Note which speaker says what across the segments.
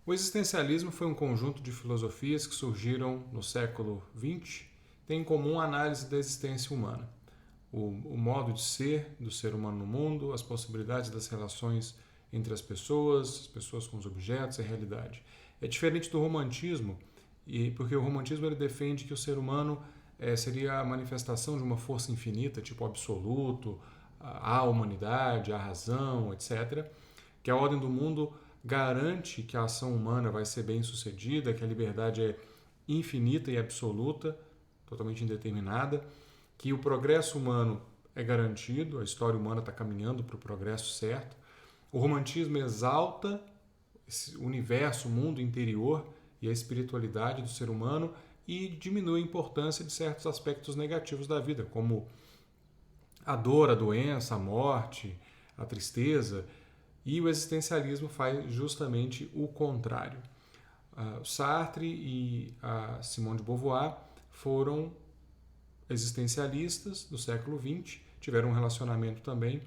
Speaker 1: O existencialismo foi um conjunto de filosofias que surgiram no século XX, tem em comum a análise da existência humana, o modo de ser do ser humano no mundo, as possibilidades das relações entre as pessoas com os objetos e a realidade. É diferente do romantismo, porque o romantismo ele defende que o ser humano seria a manifestação de uma força infinita, tipo absoluto, a humanidade, a razão, etc., que a ordem do mundo garante que a ação humana vai ser bem sucedida, que a liberdade é infinita e absoluta, totalmente indeterminada, que o progresso humano é garantido, a história humana está caminhando para o progresso certo. O romantismo exalta esse universo, o mundo interior e a espiritualidade do ser humano e diminui a importância de certos aspectos negativos da vida, como a dor, a doença, a morte, a tristeza. E o existencialismo faz justamente o contrário. O Sartre e a Simone de Beauvoir foram existencialistas do século XX, tiveram um relacionamento também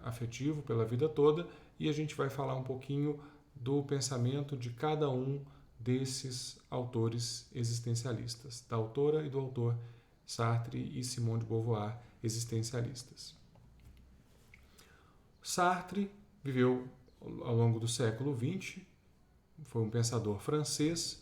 Speaker 1: afetivo pela vida toda, e a gente vai falar um pouquinho do pensamento de cada um desses autores existencialistas, da autora e do autor Sartre e Simone de Beauvoir, existencialistas. Sartre viveu ao longo do século XX, foi um pensador francês.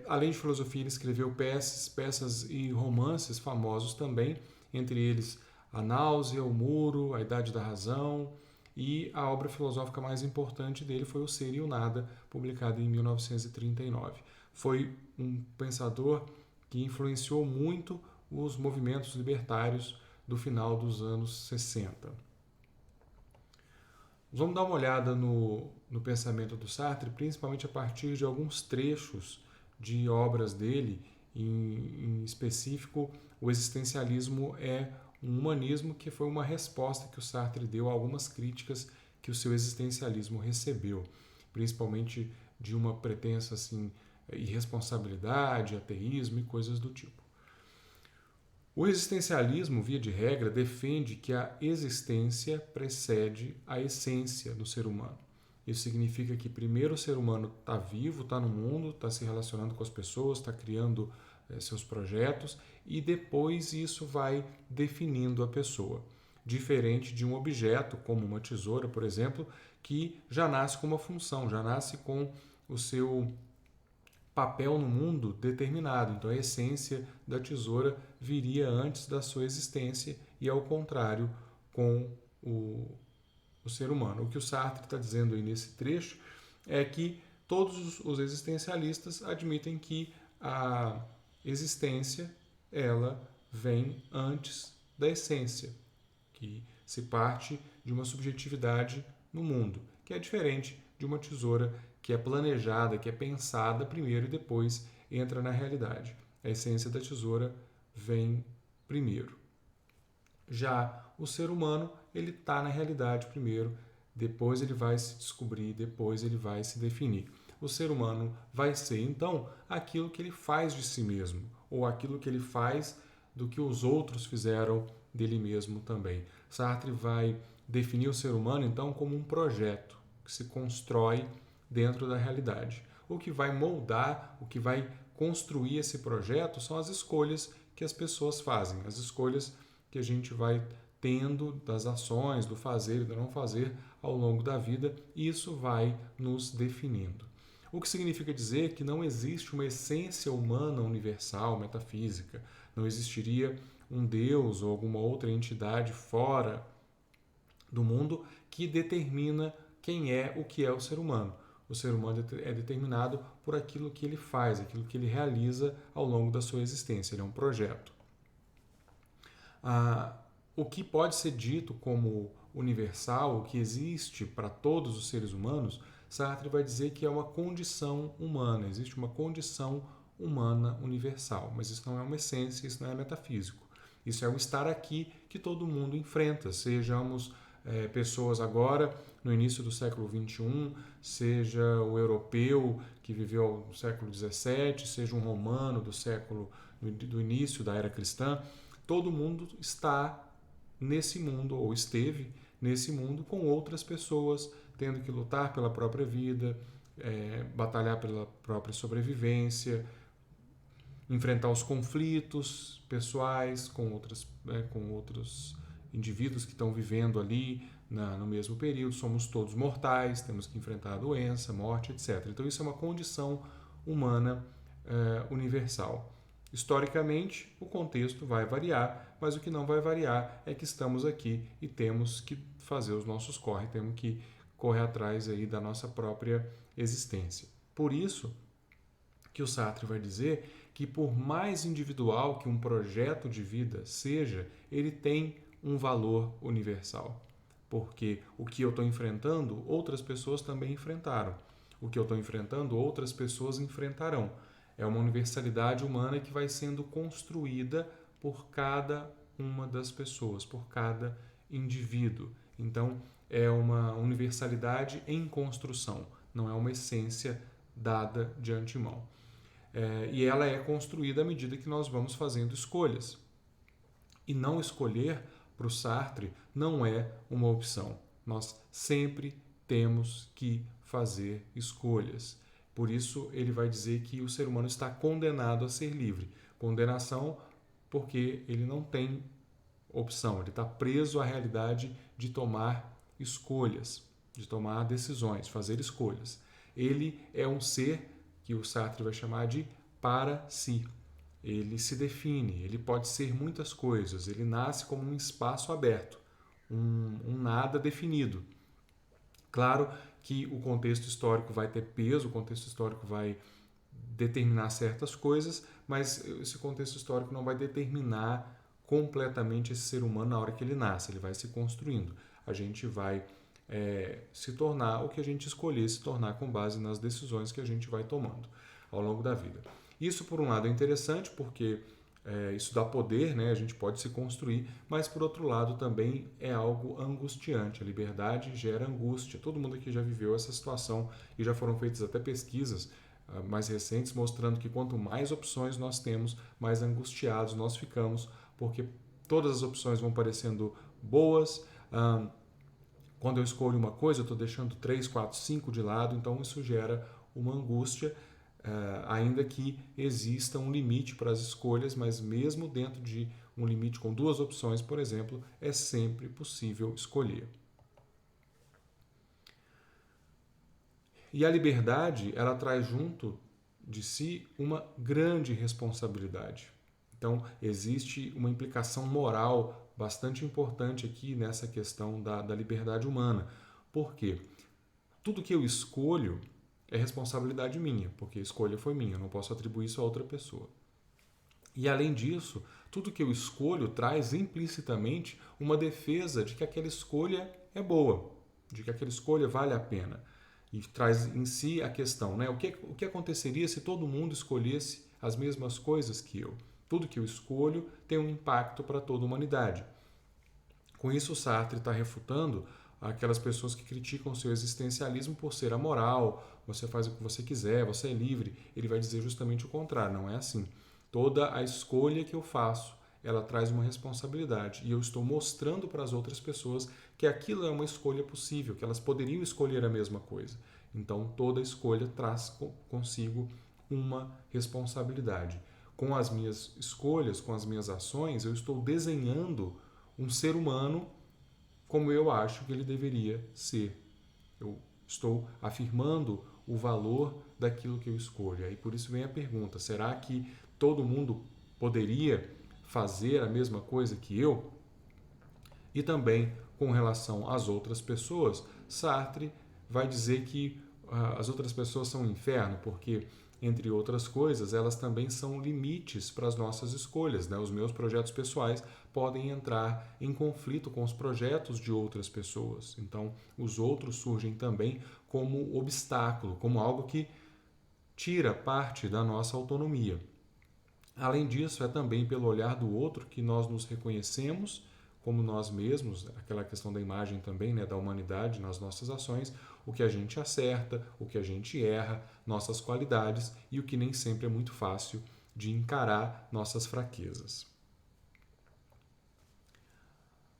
Speaker 1: Além de filosofia, ele escreveu peças e romances famosos também, entre eles A Náusea, O Muro, A Idade da Razão, e a obra filosófica mais importante dele foi O Ser e o Nada, publicado em 1939. Foi um pensador que influenciou muito os movimentos libertários do final dos anos 60. Vamos dar uma olhada no pensamento do Sartre, principalmente a partir de alguns trechos de obras dele. Em específico, o existencialismo é um humanismo que foi uma resposta que o Sartre deu a algumas críticas que o seu existencialismo recebeu, principalmente de uma pretensa assim, irresponsabilidade, ateísmo e coisas do tipo. O existencialismo, via de regra, defende que a existência precede a essência do ser humano. Isso significa que primeiro o ser humano está vivo, está no mundo, está se relacionando com as pessoas, está criando seus projetos, e depois isso vai definindo a pessoa. Diferente de um objeto, como uma tesoura, por exemplo, que já nasce com uma função, já nasce com o seu papel no mundo determinado. Então a essência da tesoura viria antes da sua existência e ao contrário com o ser humano. O que o Sartre está dizendo aí nesse trecho é que todos os existencialistas admitem que a existência ela vem antes da essência, que se parte de uma subjetividade no mundo, que é diferente de uma tesoura que é planejada, que é pensada primeiro e depois entra na realidade. A essência da tesoura vem primeiro. Já o ser humano, ele está na realidade primeiro, depois ele vai se descobrir, depois ele vai se definir. O ser humano vai ser, então, aquilo que ele faz de si mesmo, ou aquilo que ele faz do que os outros fizeram dele mesmo também. Sartre vai definir o ser humano, então, como um projeto que se constrói dentro da realidade. O que vai moldar, o que vai construir esse projeto são as escolhas que as pessoas fazem, as escolhas que a gente vai tendo das ações, do fazer e do não fazer ao longo da vida, e isso vai nos definindo. O que significa dizer que não existe uma essência humana universal, metafísica, não existiria um Deus ou alguma outra entidade fora do mundo que determina quem é o que é o ser humano. O ser humano é determinado por aquilo que ele faz, aquilo que ele realiza ao longo da sua existência. Ele é um projeto. O que pode ser dito como universal, o que existe para todos os seres humanos, Sartre vai dizer que é uma condição humana, existe uma condição humana universal, mas isso não é uma essência, isso não é metafísico. Isso é o estar aqui que todo mundo enfrenta, sejamos pessoas agora, no início do século XXI, seja o europeu que viveu no século XVII, seja um romano do início da era cristã, todo mundo está nesse mundo, ou esteve nesse mundo, com outras pessoas, tendo que lutar pela própria vida, batalhar pela própria sobrevivência, enfrentar os conflitos pessoais com outros indivíduos que estão vivendo ali no mesmo período. Somos todos mortais, temos que enfrentar a doença, morte, etc. Então isso é uma condição humana universal. Historicamente, o contexto vai variar, mas o que não vai variar é que estamos aqui e temos que fazer os nossos corre, temos que correr atrás aí da nossa própria existência. Por isso que o Sartre vai dizer que por mais individual que um projeto de vida seja, ele tem um valor universal. Porque o que eu estou enfrentando, outras pessoas também enfrentaram. O que eu estou enfrentando, outras pessoas enfrentarão. É uma universalidade humana que vai sendo construída por cada uma das pessoas, por cada indivíduo. Então, é uma universalidade em construção, não é uma essência dada de antemão. E ela é construída à medida que nós vamos fazendo escolhas. E não escolher, para o Sartre, não é uma opção. Nós sempre temos que fazer escolhas. Por isso, ele vai dizer que o ser humano está condenado a ser livre. Condenação porque ele não tem opção, ele está preso à realidade de tomar escolhas, de tomar decisões, fazer escolhas. Ele é um ser que o Sartre vai chamar de para si. Ele se define, ele pode ser muitas coisas, ele nasce como um espaço aberto, um nada definido. Claro que o contexto histórico vai ter peso, o contexto histórico vai determinar certas coisas, mas esse contexto histórico não vai determinar completamente esse ser humano na hora que ele nasce, ele vai se construindo. A gente vai se tornar o que a gente escolher se tornar com base nas decisões que a gente vai tomando ao longo da vida. Isso, por um lado, é interessante porque isso dá poder, né? A gente pode se construir, mas, por outro lado, também é algo angustiante. A liberdade gera angústia. Todo mundo aqui já viveu essa situação e já foram feitas até pesquisas mais recentes mostrando que quanto mais opções nós temos, mais angustiados nós ficamos, porque todas as opções vão parecendo boas. Quando eu escolho uma coisa, eu estou deixando 3, 4, 5 de lado, então isso gera uma angústia, ainda que exista um limite para as escolhas, mas mesmo dentro de um limite com 2 opções, por exemplo, é sempre possível escolher. E a liberdade, ela traz junto de si uma grande responsabilidade. Então, existe uma implicação moral bastante importante aqui nessa questão da liberdade humana. Por quê? Tudo que eu escolho é responsabilidade minha, porque a escolha foi minha, eu não posso atribuir isso a outra pessoa. E, além disso, tudo que eu escolho traz implicitamente uma defesa de que aquela escolha é boa, de que aquela escolha vale a pena. E traz em si a questão, né? O que aconteceria se todo mundo escolhesse as mesmas coisas que eu? Tudo que eu escolho tem um impacto para toda a humanidade. Com isso, o Sartre está refutando aquelas pessoas que criticam o seu existencialismo por ser amoral, você faz o que você quiser, você é livre. Ele vai dizer justamente o contrário, não é assim. Toda a escolha que eu faço, ela traz uma responsabilidade e eu estou mostrando para as outras pessoas que aquilo é uma escolha possível, que elas poderiam escolher a mesma coisa. Então, toda escolha traz consigo uma responsabilidade. Com as minhas escolhas, com as minhas ações, eu estou desenhando um ser humano como eu acho que ele deveria ser. Eu estou afirmando o valor daquilo que eu escolho. Aí por isso vem a pergunta: será que todo mundo poderia fazer a mesma coisa que eu? E também com relação às outras pessoas, Sartre vai dizer que as outras pessoas são um inferno, porque, entre outras coisas, elas também são limites para as nossas escolhas, né? Os meus projetos pessoais podem entrar em conflito com os projetos de outras pessoas. Então, os outros surgem também como obstáculo, como algo que tira parte da nossa autonomia. Além disso, é também pelo olhar do outro que nós nos reconhecemos como nós mesmos, aquela questão da imagem também, né, da humanidade nas nossas ações, o que a gente acerta, o que a gente erra, nossas qualidades e o que nem sempre é muito fácil de encarar nossas fraquezas.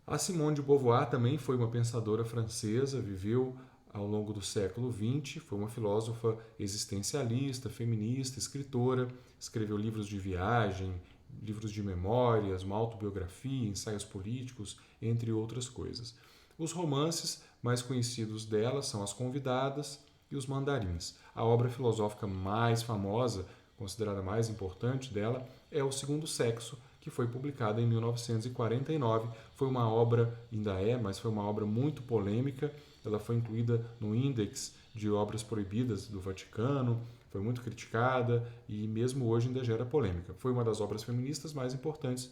Speaker 1: A Simone de Beauvoir também foi uma pensadora francesa, viveu ao longo do século XX, foi uma filósofa existencialista, feminista, escritora, escreveu livros de viagem, livros de memórias, uma autobiografia, ensaios políticos, entre outras coisas. Os romances mais conhecidos dela são As Convidadas e Os Mandarins. A obra filosófica mais famosa, considerada mais importante dela, é O Segundo Sexo, que foi publicada em 1949. Foi uma obra, ainda é, mas foi uma obra muito polêmica. Ela foi incluída no índex de obras proibidas do Vaticano, foi muito criticada e mesmo hoje ainda gera polêmica. Foi uma das obras feministas mais importantes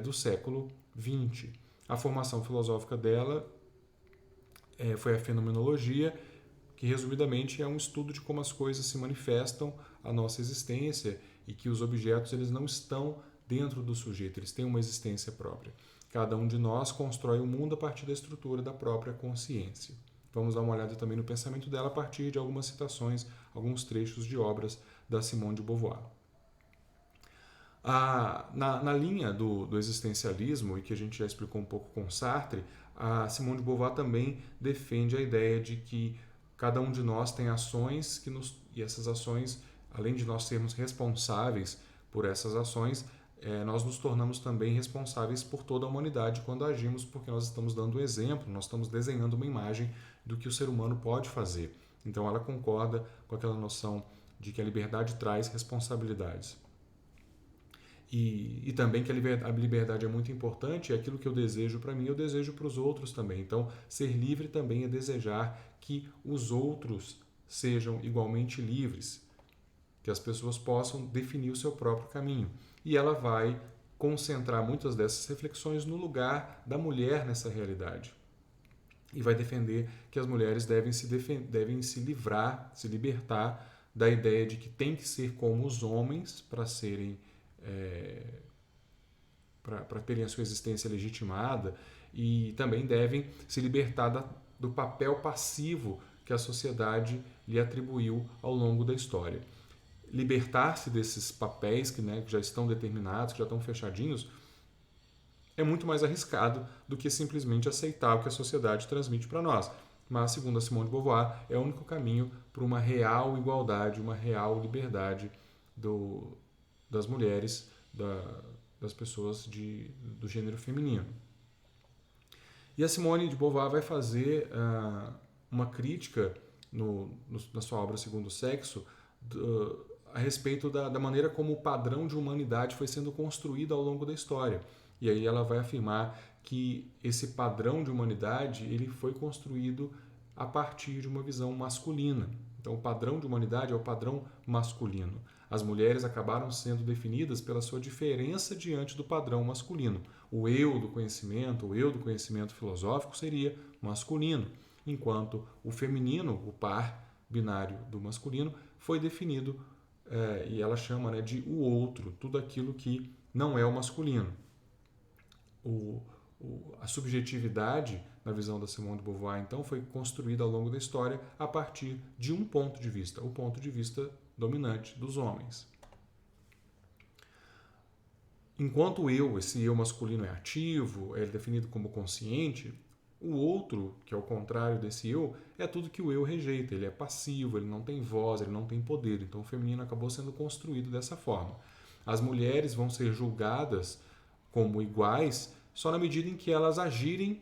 Speaker 1: do século XX. A formação filosófica dela foi a fenomenologia, que resumidamente é um estudo de como as coisas se manifestam à nossa existência e que os objetos eles não estão dentro do sujeito, eles têm uma existência própria. Cada um de nós constrói o mundo a partir da estrutura da própria consciência. Vamos dar uma olhada também no pensamento dela a partir de algumas citações, alguns trechos de obras da Simone de Beauvoir. Na linha do existencialismo, e que a gente já explicou um pouco com Sartre, a Simone de Beauvoir também defende a ideia de que cada um de nós tem ações e essas ações, além de nós sermos responsáveis por essas ações, nós nos tornamos também responsáveis por toda a humanidade quando agimos, porque nós estamos dando um exemplo, nós estamos desenhando uma imagem do que o ser humano pode fazer. Então ela concorda com aquela noção de que a liberdade traz responsabilidades. E também que a liberdade é muito importante, e aquilo que eu desejo para mim, eu desejo para os outros também. Então, ser livre também é desejar que os outros sejam igualmente livres, que as pessoas possam definir o seu próprio caminho. E ela vai concentrar muitas dessas reflexões no lugar da mulher nessa realidade. E vai defender que as mulheres devem se livrar, se libertar da ideia de que tem que ser como os homens para serem para terem a sua existência legitimada, e também devem se libertar do papel passivo que a sociedade lhe atribuiu ao longo da história. Libertar-se desses papéis que já estão determinados, que já estão fechadinhos, é muito mais arriscado do que simplesmente aceitar o que a sociedade transmite para nós. Mas, segundo a Simone de Beauvoir, é o único caminho para uma real igualdade, uma real liberdade das mulheres, das pessoas do gênero feminino. E a Simone de Beauvoir vai fazer uma crítica na sua obra Segundo Sexo a respeito da maneira como o padrão de humanidade foi sendo construído ao longo da história. E aí ela vai afirmar que esse padrão de humanidade ele foi construído a partir de uma visão masculina. Então, o padrão de humanidade é o padrão masculino. As mulheres acabaram sendo definidas pela sua diferença diante do padrão masculino. O eu do conhecimento filosófico seria masculino, enquanto o feminino, o par binário do masculino, foi definido, e ela chama de o outro, tudo aquilo que não é o masculino. A subjetividade, na visão da Simone de Beauvoir, então, foi construída ao longo da história a partir de um ponto de vista, o ponto de vista dominante dos homens. Enquanto esse eu masculino é ativo, é definido como consciente, o outro, que é o contrário desse eu, é tudo que o eu rejeita. Ele é passivo, ele não tem voz, ele não tem poder. Então o feminino acabou sendo construído dessa forma. As mulheres vão ser julgadas como iguais só na medida em que elas agirem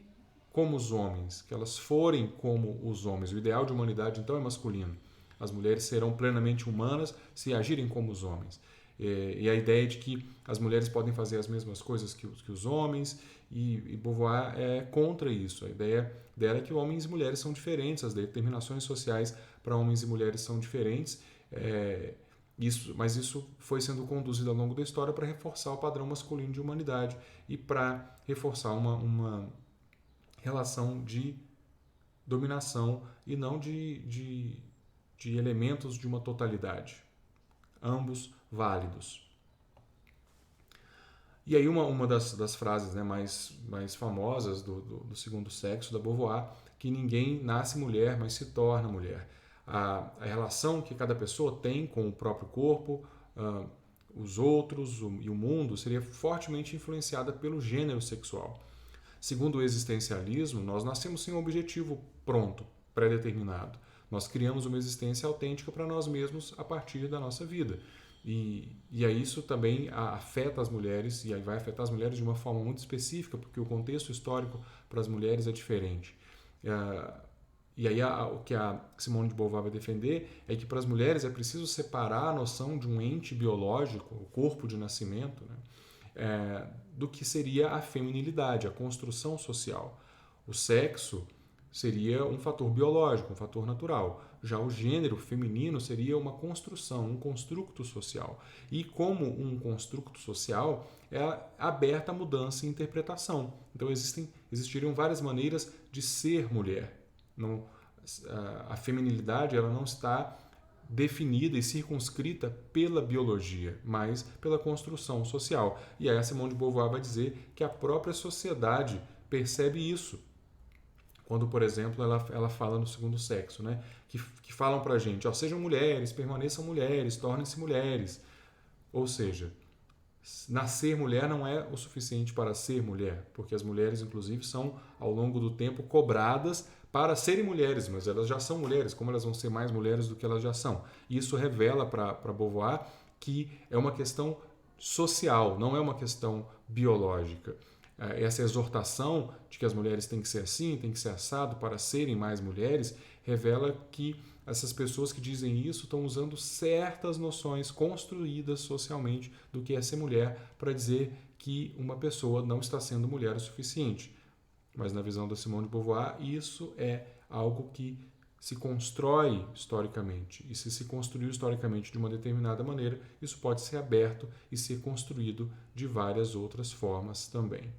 Speaker 1: como os homens, que elas forem como os homens. O ideal de humanidade, então, é masculino. As mulheres serão plenamente humanas se agirem como os homens. E a ideia de que as mulheres podem fazer as mesmas coisas que os homens, e Beauvoir é contra isso. A ideia dela é que homens e mulheres são diferentes, as determinações sociais para homens e mulheres são diferentes, mas isso foi sendo conduzido ao longo da história para reforçar o padrão masculino de humanidade e para reforçar uma relação de dominação e não de elementos de uma totalidade. Ambos válidos. E aí uma das frases mais famosas do Segundo Sexo, da Beauvoir, que ninguém nasce mulher, mas se torna mulher. A relação que cada pessoa tem com o próprio corpo, os outros e o mundo seria fortemente influenciada pelo gênero sexual. Segundo o existencialismo, nós nascemos sem um objetivo pronto. pré-determinado. Nós criamos uma existência autêntica para nós mesmos a partir da nossa vida. E aí isso também afeta as mulheres, e aí vai afetar as mulheres de uma forma muito específica, porque o contexto histórico para as mulheres é diferente. E aí o que a Simone de Beauvoir vai defender é que para as mulheres é preciso separar a noção de um ente biológico, o corpo de nascimento, né, do que seria a feminilidade, a construção social. O sexo seria um fator biológico, um fator natural. Já o gênero feminino seria uma construção, um construto social. E como um construto social, é aberta à mudança e interpretação. Então existiriam várias maneiras de ser mulher. Não, a feminilidade ela não está definida e circunscrita pela biologia, mas pela construção social. E aí a Simone de Beauvoir vai dizer que a própria sociedade percebe isso. Quando, por exemplo, ela fala no segundo sexo, né? que falam pra gente, ó, sejam mulheres, permaneçam mulheres, tornem-se mulheres. Ou seja, nascer mulher não é o suficiente para ser mulher, porque as mulheres, inclusive, são, ao longo do tempo, cobradas para serem mulheres, mas elas já são mulheres, como elas vão ser mais mulheres do que elas já são? Isso revela para Beauvoir que é uma questão social, não é uma questão biológica. Essa exortação de que as mulheres têm que ser assim, têm que ser assado para serem mais mulheres, revela que essas pessoas que dizem isso estão usando certas noções construídas socialmente do que é ser mulher para dizer que uma pessoa não está sendo mulher o suficiente. Mas na visão da Simone de Beauvoir, isso é algo que se constrói historicamente. E se construiu historicamente de uma determinada maneira, isso pode ser aberto e ser construído de várias outras formas também.